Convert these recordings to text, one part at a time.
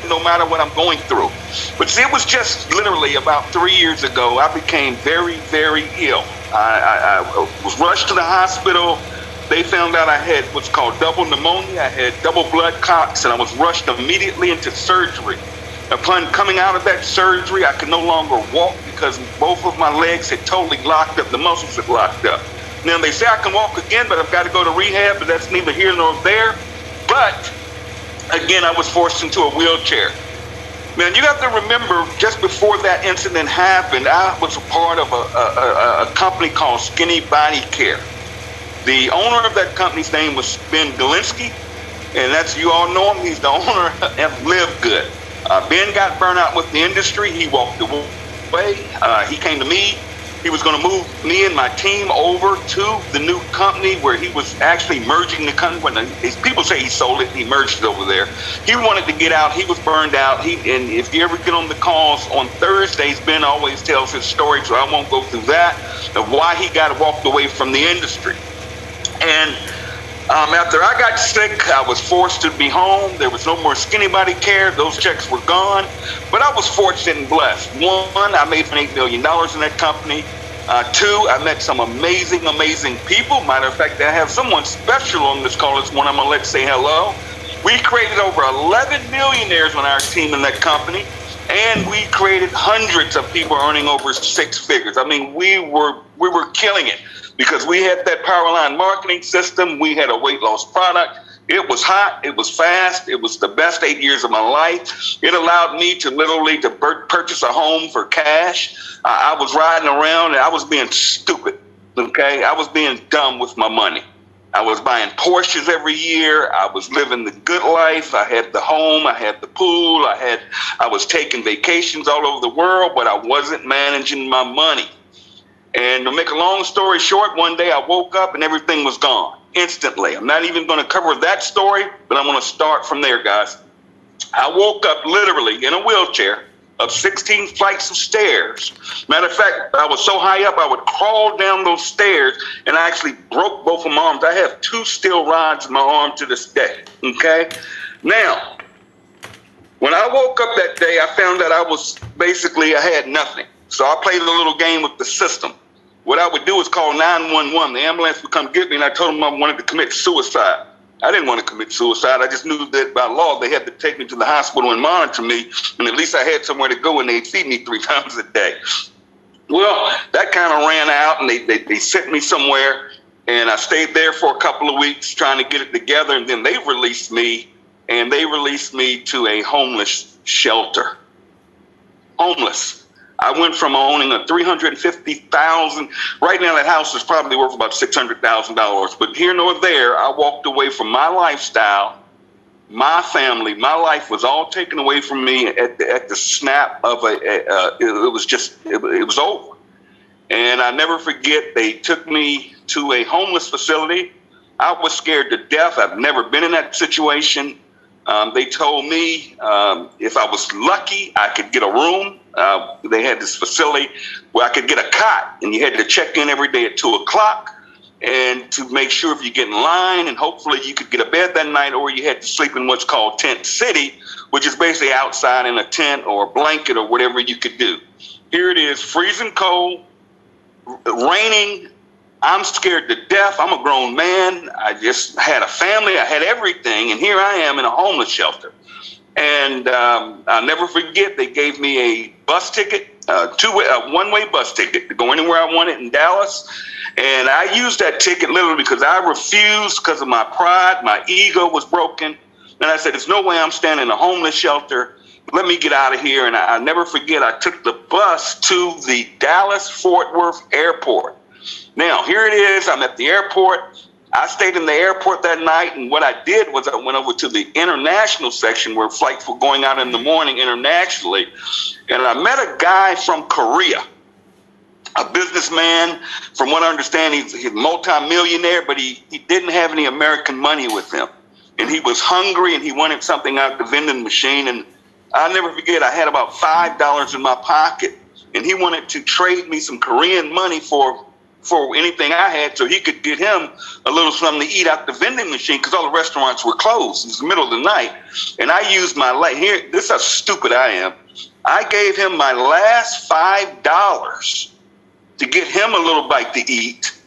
no matter what I'm going through. But see, it was just literally about 3 years ago, I became very, very ill. I was rushed to the hospital. They found out I had what's called double pneumonia. I had double blood clots, and I was rushed immediately into surgery. Upon coming out of that surgery, I could no longer walk because both of my legs had totally locked up. The muscles had locked up. Now, they say I can walk again, but I've got to go to rehab, but that's neither here nor there. But, again, I was forced into a wheelchair. Now, you have to remember, just before that incident happened, I was a part of a company called Skinny Body Care. The owner of that company's name was Ben Galinsky, and that's, you all know him, he's the owner of LiveGood. Ben got burnt out with the industry. He walked away. He came to me. He was going to move me and my team over to the new company where he was actually merging the company. When people say he sold it, he merged it over there. He wanted to get out. He was burned out. And if you ever get on the calls on Thursdays, Ben always tells his story, so I won't go through that, of why he got walked away from the industry. And after I got sick, I was forced to be home. There was no more Skinny Body Care. Those checks were gone. But I was fortunate and blessed. One, I made $8 million in that company. Two, I met some amazing, amazing people. Matter of fact, I have someone special on this call. It's one I'm going to let say hello. We created over 11 millionaires on our team in that company. And we created hundreds of people earning over six figures. I mean, we were killing it. Because we had that power line marketing system, we had a weight loss product. It was hot, it was fast, it was the best 8 years of my life. It allowed me to literally purchase a home for cash. I was riding around and I was being stupid, okay? I was being dumb with my money. I was buying Porsches every year. I was living the good life. I had the home, I had the pool, I was taking vacations all over the world, but I wasn't managing my money. And to make a long story short, one day I woke up and everything was gone instantly. I'm not even going to cover that story, but I'm going to start from there, guys. I woke up literally in a wheelchair up 16 flights of stairs. Matter of fact, I was so high up, I would crawl down those stairs and I actually broke both of my arms. I have two steel rods in my arm to this day, okay? Now, when I woke up that day, I found that I had nothing. So I played a little game with the system. What I would do is call 911. The ambulance would come get me, and I told them I wanted to commit suicide. I didn't want to commit suicide. I just knew that by law they had to take me to the hospital and monitor me, and at least I had somewhere to go, and they'd feed me 3 times a day. Well, that kind of ran out, and they sent me somewhere, and I stayed there for a couple of weeks trying to get it together, and then they released me, to a homeless shelter. Homeless. I went from owning a $350,000. Right now, that house is probably worth about $600,000. But here nor there, I walked away from my lifestyle, my family. My life was all taken away from me at the snap of it was over. And I never forget, they took me to a homeless facility. I was scared to death. I've never been in that situation. They told me if I was lucky, I could get a room. They had this facility where I could get a cot, and you had to check in every day at 2 o'clock and to make sure if you get in line, and hopefully you could get a bed that night, or you had to sleep in what's called tent city, which is basically outside in a tent or a blanket or whatever you could do. Here it is, freezing cold, raining. I'm scared to death. I'm a grown man. I just had a family. I had everything. And here I am in a homeless shelter. And I'll never forget, they gave me a bus ticket, a one-way bus ticket to go anywhere I wanted in Dallas. And I used that ticket literally because I refused because of my pride. My ego was broken. And I said, there's no way I'm standing in a homeless shelter. Let me get out of here. And I'll never forget, I took the bus to the Dallas-Fort Worth airport. Now, here it is. I'm at the airport. I stayed in the airport that night, and what I did was I went over to the international section where flights were going out in the morning internationally, and I met a guy from Korea, a businessman. From what I understand, he's a multi-millionaire, but he didn't have any American money with him, and he was hungry, and he wanted something out of the vending machine, and I'll never forget, I had about $5 in my pocket, and he wanted to trade me some Korean money for for anything I had so he could get him a little something to eat out the vending machine because all the restaurants were closed. It was the middle of the night. And I used my here. This is how stupid I am. I gave him my last $5 to get him a little bite to eat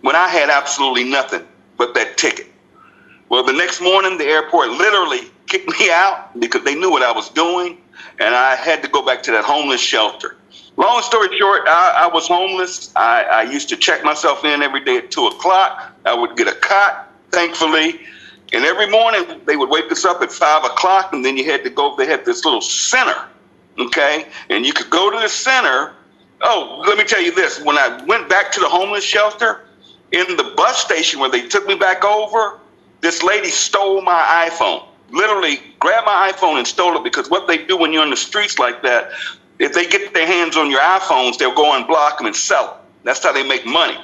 when I had absolutely nothing but that ticket. Well, the next morning, the airport literally kicked me out because they knew what I was doing, and I had to go back to that homeless shelter. Long story short, I was homeless. I used to check myself in every day at 2 o'clock. I would get a cot, thankfully, and every morning they would wake us up at 5 o'clock, and then you had to go. They had this little center, okay, and you could go to the center. Oh, let me tell you this. When I went back to the homeless shelter, in the bus station where they took me back over, this lady stole my iPhone. Literally grabbed my iPhone and stole it, because what they do when you're on the streets like that, if they get their hands on your iPhones, they'll go and block them and sell them. That's how they make money.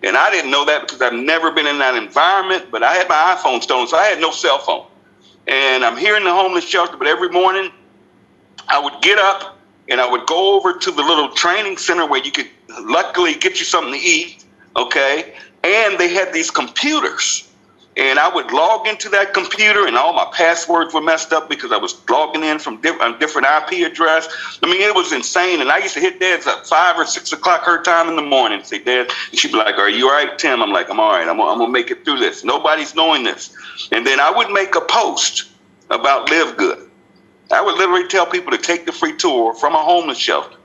And I didn't know that because I've never been in that environment, but I had my iPhone stolen, so I had no cell phone. And I'm here in the homeless shelter, but every morning I would get up and I would go over to the little training center where you could luckily get you something to eat, okay? And they had these computers. And I would log into that computer, and all my passwords were messed up because I was logging in from different IP address. I mean, it was insane. And I used to hit Dad's at 5 or 6 o'clock her time in the morning and say, Dad, and she'd be like, are you all right, Tim? I'm like, I'm all right. I'm going to make it through this. Nobody's knowing this. And then I would make a post about LiveGood. I would literally tell people to take the free tour from a homeless shelter.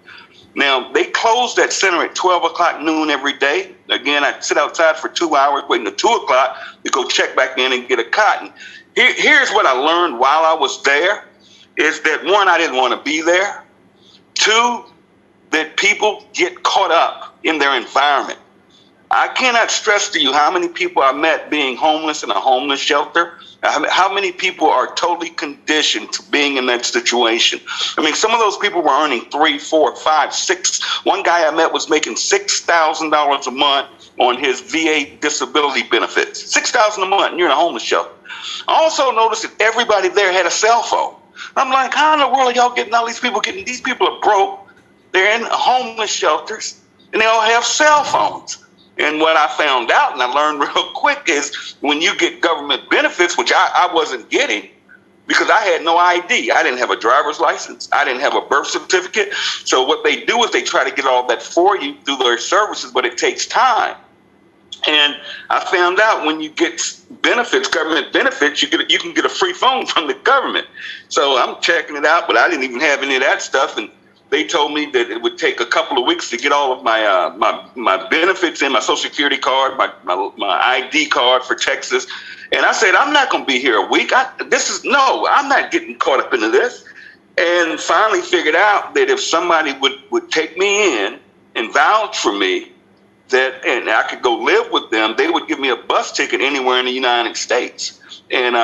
Now, they closed that center at 12 o'clock noon every day. Again, I'd sit outside for 2 hours waiting until 2 o'clock to go check back in and get a cotton. Here's what I learned while I was there, is that one, I didn't want to be there. Two, that people get caught up in their environment. I cannot stress to you how many people I met being homeless in a homeless shelter. How many people are totally conditioned to being in that situation? I mean, some of those people were earning $3, $4, $5, $6. One guy I met was making $6,000 a month on his VA disability benefits. $6,000 a month, and you're in a homeless shelter. I also noticed that everybody there had a cell phone. I'm like, how in the world are y'all getting all these people getting? These people are broke. They're in homeless shelters, and they all have cell phones. And what I found out, and I learned real quick, is when you get government benefits, which I wasn't getting because I had no ID. I didn't have a driver's license. I didn't have a birth certificate. So what they do is they try to get all that for you through their services, but it takes time. And I found out when you get benefits, government benefits, you can get a free phone from the government. So I'm checking it out, but I didn't even have any of that stuff. And they told me that it would take a couple of weeks to get all of my benefits in, my Social Security card, my ID card for Texas. And I said, I'm not going to be here a week. I'm not getting caught up into this. And finally figured out that if somebody would take me in and vouch for me, and I could go live with them, they would give me a bus ticket anywhere in the United States. And,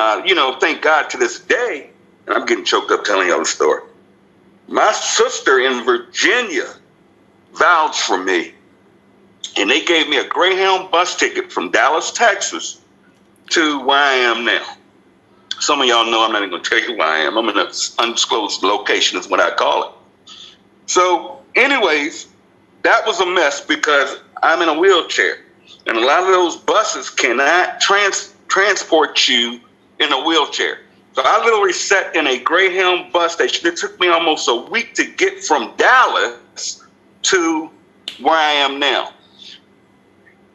thank God to this day, and I'm getting choked up telling y'all the story. My sister in Virginia vouched for me, and they gave me a Greyhound bus ticket from Dallas, Texas, to where I am now. Some of y'all know I'm not even going to tell you where I am. I'm in an undisclosed location is what I call it. So anyways, that was a mess because I'm in a wheelchair, and a lot of those buses cannot transport you in a wheelchair. So I literally sat in a Greyhound bus station. It took me almost a week to get from Dallas to where I am now.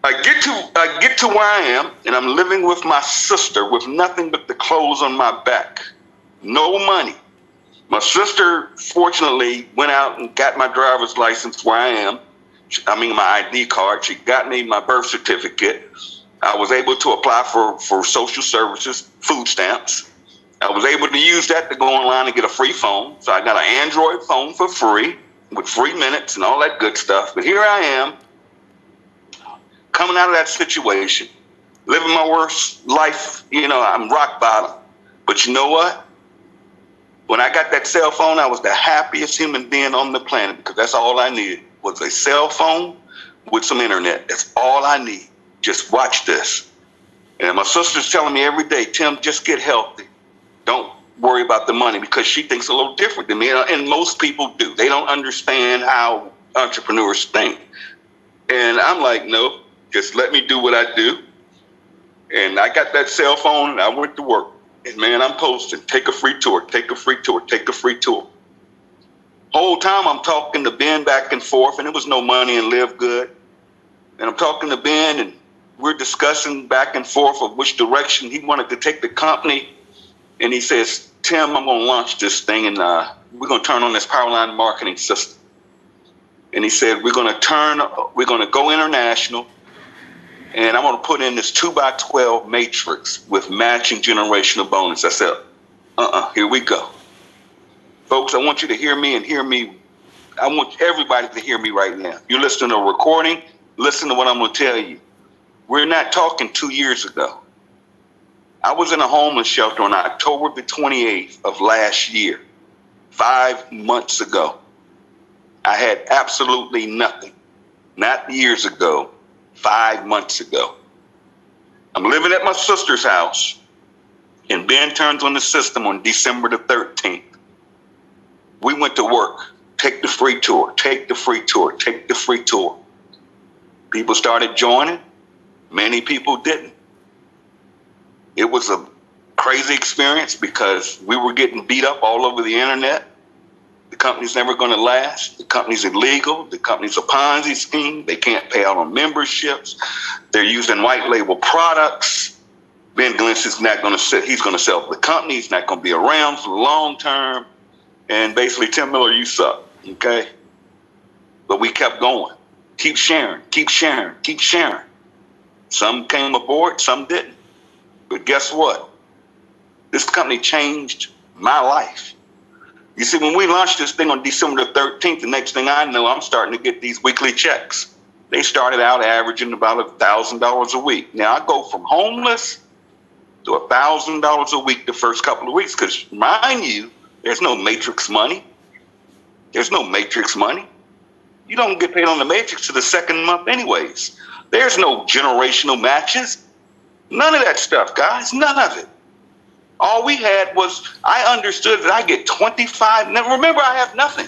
I get to where I am, and I'm living with my sister with nothing but the clothes on my back. No money. My sister, fortunately, went out and got my driver's license where I am. My ID card. She got me my birth certificate. I was able to apply for social services, food stamps. I was able to use that to go online and get a free phone. So I got an Android phone for free with free minutes and all that good stuff. But here I am, coming out of that situation, living my worst life. I'm rock bottom. But you know what? When I got that cell phone, I was the happiest human being on the planet because that's all I needed was a cell phone with some internet. That's all I need. Just watch this. And my sister's telling me every day, Tim, just get healthy. Don't worry about the money, because she thinks a little different than me. And most people do. They don't understand how entrepreneurs think. And I'm like, no, just let me do what I do. And I got that cell phone and I went to work. And man, I'm posting, take a free tour, take a free tour, take a free tour. Whole time I'm talking to Ben back and forth, and there was no money in LiveGood. And I'm talking to Ben, and we're discussing back and forth of which direction he wanted to take the company. And he says, Tim, I'm going to launch this thing, and we're going to turn on this Powerline marketing system. And he said, we're going to go international, and I'm going to put in this 2x12 matrix with matching generational bonus. I said, here we go. Folks, I want you to hear me and hear me. I want everybody to hear me right now. You're listening to a recording, listen to what I'm going to tell you. We're not talking 2 years ago. I was in a homeless shelter on October the 28th of last year, 5 months ago. I had absolutely nothing. Not years ago, 5 months ago. I'm living at my sister's house, and Ben turns on the system on December the 13th. We went to work. Take the free tour, take the free tour, take the free tour. People started joining. Many people didn't. It was a crazy experience because we were getting beat up all over the internet. The company's never going to last. The company's illegal. The company's a Ponzi scheme. They can't pay out on memberships. They're using white label products. Ben Glenn is not going to sit. He's going to sell the company. He's not going to be around for the long term. And basically, Tim Miller, you suck. Okay? But we kept going. Keep sharing, keep sharing, keep sharing. Some came aboard, some didn't. But guess what? This company changed my life. You see, when we launched this thing on December the 13th, the next thing I know, I'm starting to get these weekly checks. They started out averaging about $1,000 a week. Now, I go from homeless to $1,000 a week the first couple of weeks because, mind you, there's no matrix money. There's no matrix money. You don't get paid on the matrix to the second month anyways. There's no generational matches. None of that stuff, guys. None of it. All we had was, I understood that I get 25. Now remember, I have nothing.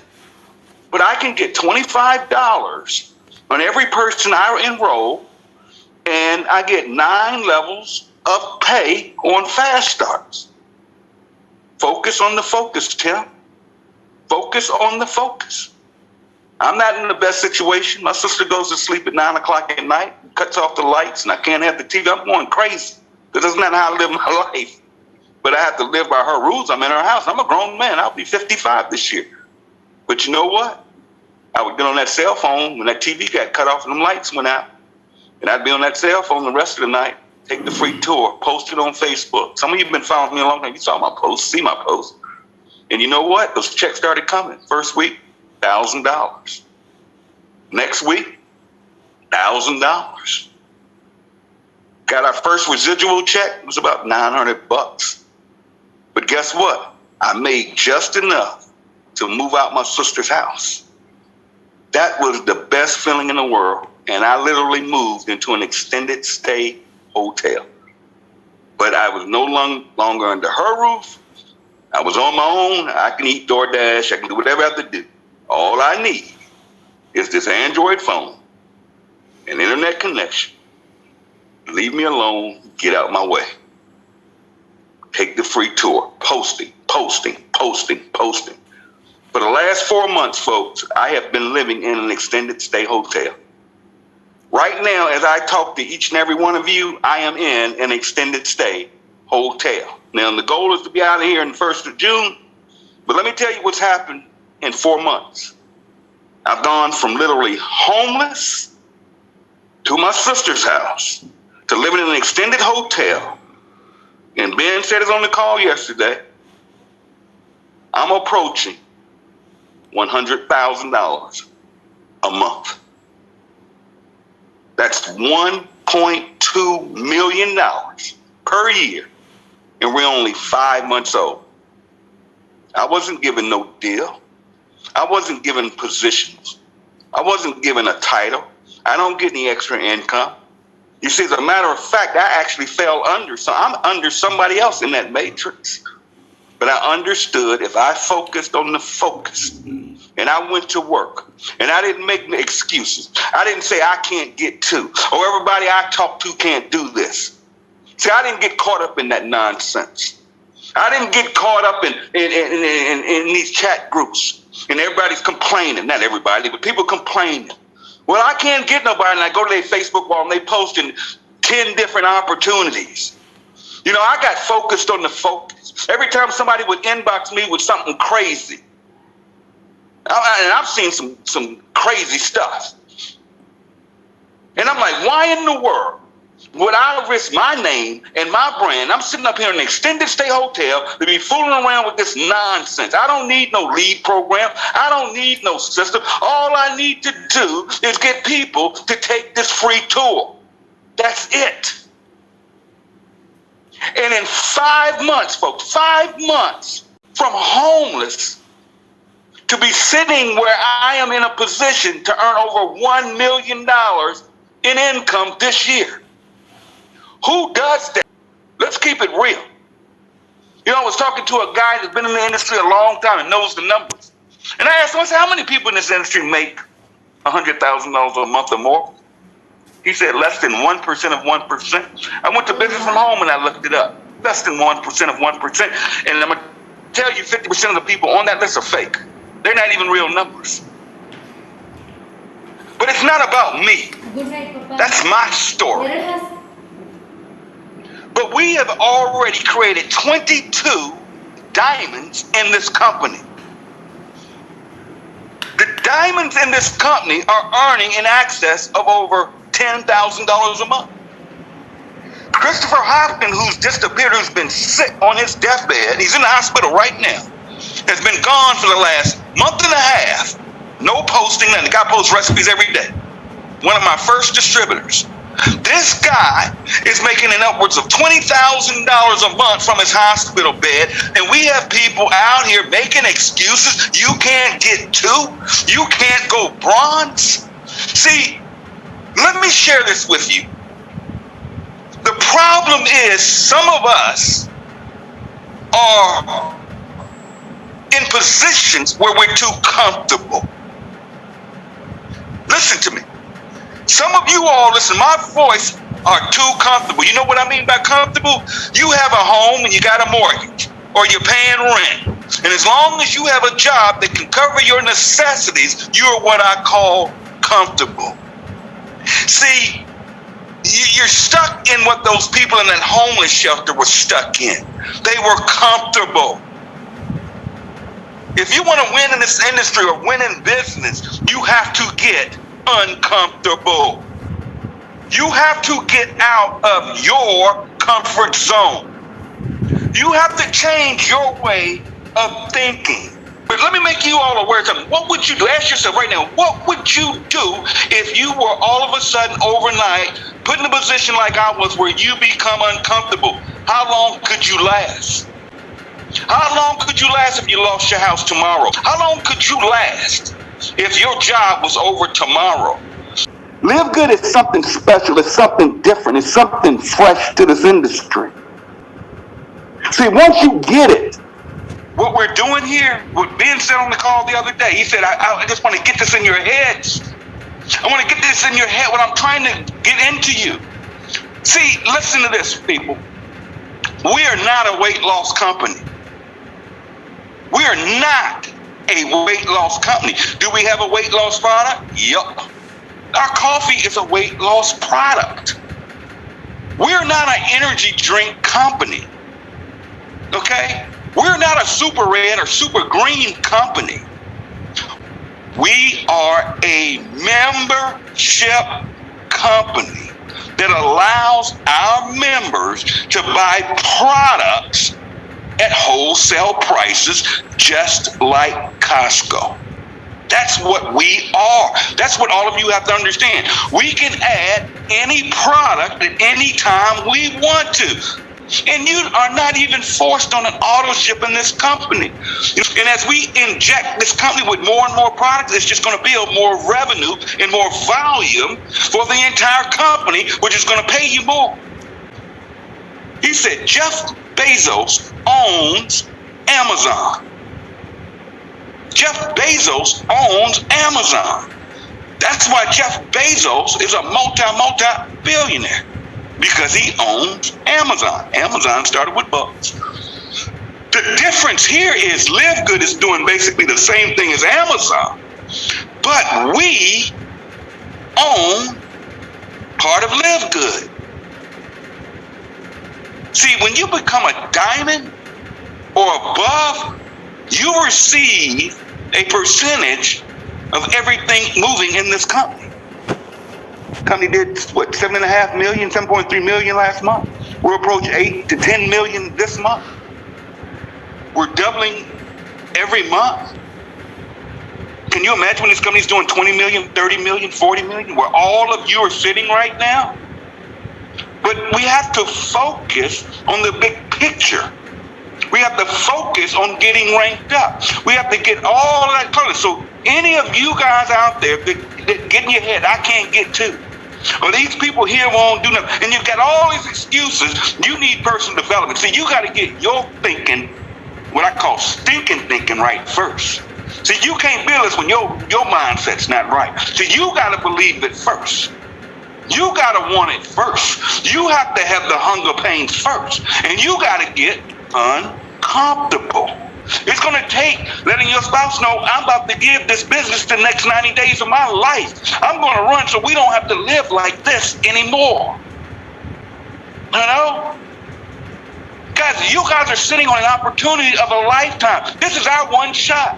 But I can get $25 on every person I enroll, and I get 9 levels of pay on fast starts. Focus on the focus, Tim. Focus on the focus. I'm not in the best situation. My sister goes to sleep at 9 o'clock at night, cuts off the lights, and I can't have the TV. I'm going crazy because that's not how I live my life. But I have to live by her rules. I'm in her house. I'm a grown man. I'll be 55 this year. But you know what? I would get on that cell phone when that TV got cut off and them lights went out. And I'd be on that cell phone the rest of the night, take the free tour, post it on Facebook. Some of you have been following me a long time. You saw my posts, see my posts. And you know what? Those checks started coming. First week, $1,000. Next week, $1,000. Got our first residual check. It was about $900. But guess what? I made just enough to move out my sister's house. That was the best feeling in the world. And I literally moved into an extended stay hotel. But I was no longer under her roof. I was on my own. I can eat DoorDash. I can do whatever I have to do. All I need is this Android phone, an internet connection. Leave me alone. Get out my way. Take the free tour. Posting, posting, posting, posting. For the last 4 months, folks, I have been living in an extended stay hotel. Right now, as I talk to each and every one of you, I am in an extended stay hotel. Now, the goal is to be out of here on the 1st of June. But let me tell you what's happened in 4 months. I've gone from literally homeless to my sister's house to living in an extended hotel. And Ben said it on the call yesterday. I'm approaching $100,000 a month. That's $1.2 million per year. And we're only 5 months old. I wasn't given no deal. I wasn't given positions. I wasn't given a title. I don't get any extra income. You see, as a matter of fact, I actually fell under. So I'm under somebody else in that matrix. But I understood if I focused on the focus and I went to work and I didn't make excuses. I didn't say I can't get to, or everybody I talk to can't do this. See, I didn't get caught up in that nonsense. I didn't get caught up in these chat groups and everybody's complaining. Not everybody, but people complaining. Well, I can't get nobody, and I go to their Facebook wall and they posting 10 different opportunities. You know, I got focused on the focus. Every time somebody would inbox me with something crazy, and I've seen some crazy stuff. And I'm like, why in the world would I risk my name and my brand? I'm sitting up here in an extended stay hotel to be fooling around with this nonsense. I don't need no lead program. I don't need no system. All I need to do is get people to take this free tour. That's it. And in 5 months, folks, 5 months from homeless to be sitting where I am in a position to earn over $1 million in income this year. Who does that? Let's keep it real. You know, I was talking to a guy that's been in the industry a long time and knows the numbers. And I asked him, I said, how many people in this industry make $100,000 a month or more? He said less than 1% of 1%. I went to Business from Home and I looked it up. Less than 1% of 1%. And I'm going to tell you 50% of the people on that list are fake. They're not even real numbers. But it's not about me. That's my story. But we have already created 22 diamonds in this company. The diamonds in this company are earning in excess of over $10,000 a month. Christopher Hopkins, who's disappeared, who's been sick on his deathbed, he's in the hospital right now, has been gone for the last month and a half. No posting, and the guy posts recipes every day. One of my first distributors. This guy is making an upwards of $20,000 a month from his hospital bed, and we have people out here making excuses. You can't get two. You can't go bronze. See, let me share this with you. The problem is some of us are in positions where we're too comfortable. Listen to me. Some of you all, listen, my voice are too comfortable. You know what I mean by comfortable? You have a home and you got a mortgage, or you're paying rent. And as long as you have a job that can cover your necessities, you're what I call comfortable. See, you're stuck in what those people in that homeless shelter were stuck in. They were comfortable. If you want to win in this industry or win in business, you have to get uncomfortable. You have to get out of your comfort zone. You have to change your way of thinking. But let me make you all aware of something. What would you do? Ask yourself right now, what would you do if you were all of a sudden overnight put in a position like I was where you become uncomfortable? How long could you last? How long could you last if you lost your house tomorrow? How long could you last if your job was over tomorrow? LiveGood is something special. It's something different. It's something fresh to this industry. See, once you get it, what we're doing here, what Ben said on the call the other day, he said, I just want to get this in your heads. I want to get this in your head, what I'm trying to get into you. See, listen to this, people. We are not a weight loss company. We are not a weight loss company. Do we have a weight loss product? Yup. Our coffee is a weight loss product. We're not an energy drink company. Okay? We're not a super red or super green company. We are a membership company that allows our members to buy products at wholesale prices, just like Costco. That's what we are. That's what all of you have to understand. We can add any product at any time we want to. And you are not even forced on an auto ship in this company. And as we inject this company with more and more products, it's just going to build more revenue and more volume for the entire company, which is going to pay you more. He said Jeff Bezos owns Amazon. Jeff Bezos owns Amazon. That's why Jeff Bezos is a multi-billionaire, because he owns Amazon. Amazon started with bugs. The difference here is LiveGood is doing basically the same thing as Amazon, but we own part of LiveGood. See, when you become a diamond or above, you receive a percentage of everything moving in this company. The company did, what, 7.5 million, 7.3 million last month. We'll approach 8 to 10 million this month. We're doubling every month. Can you imagine when this company's doing 20 million, 30 million, 40 million, where all of you are sitting right now? But we have to focus on the big picture. We have to focus on getting ranked up. We have to get all of that clear. So any of you guys out there that get in your head, I can't get to, or these people here won't do nothing, and you've got all these excuses, you need personal development. See, you got to get your thinking, what I call stinking thinking, right first. See, you can't build this when your mindset's not right. So you got to believe it first. You got to want it first. You have to have the hunger pains first. And you got to get uncomfortable. It's going to take letting your spouse know, I'm about to give this business the next 90 days of my life. I'm going to run so we don't have to live like this anymore. You know? Guys, you guys are sitting on an opportunity of a lifetime. This is our one shot.